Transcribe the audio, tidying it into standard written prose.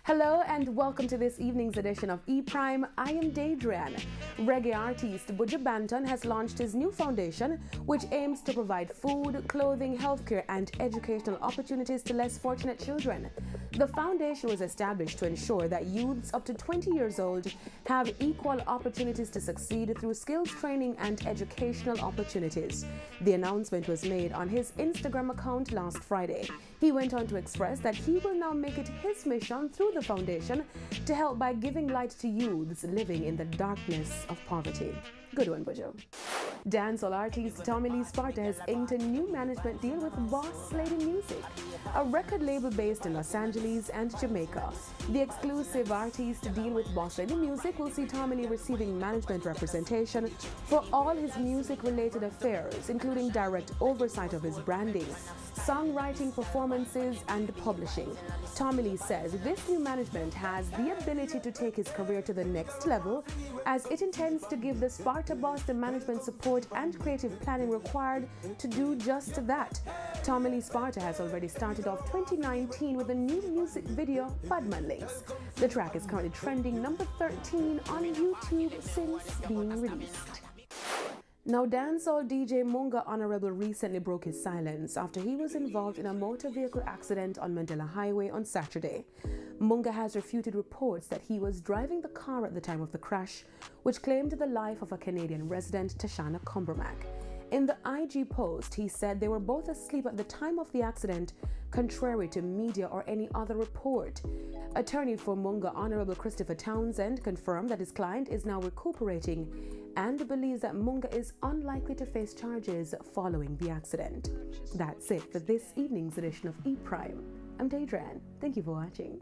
Hello and welcome to this evening's edition of E-Prime. I am Daedrian. Reggae artist Buju Banton has launched his new foundation, which aims to provide food, clothing, healthcare, and educational opportunities to less fortunate children. The foundation was established to ensure that youths up to 20 years old have equal opportunities to succeed through skills training and educational opportunities. The announcement was made on his Instagram account last Friday. He went on to express that he will now make it his mission through the foundation to help by giving light to youths living in the darkness of poverty. Good one, Buju. Dancehall artist Tommy Lee Sparta has inked a new management deal with Boss Lady Music, a record label based in Los Angeles and Jamaica. The exclusive artist deal with Boss Lady Music will see Tommy Lee receiving management representation for all his music-related affairs, including direct oversight of his branding, songwriting, performances, and publishing. Tommy Lee says this new management has the ability to take his career to the next level, as it intends to give the Sparta boss the management support and creative planning required to do just that. Tommy Lee Sparta has already started off 2019 with a new music video, Badman Links. The track is currently trending number 13 on YouTube since being released. Now, dancehall DJ Manga Honorable recently broke his silence after he was involved in a motor vehicle accident on Mandela Highway on Saturday. Manga has refuted reports that he was driving the car at the time of the crash, which claimed the life of a Canadian resident, Tashana Cumbermack. In the IG post, he said they were both asleep at the time of the accident, contrary to media or any other report. Attorney for Manga Honorable Christopher Townsend confirmed that his client is now recuperating and believes that Manga is unlikely to face charges following the accident. That's it for this evening's edition of E-Prime. I'm Daedrian. Thank you for watching.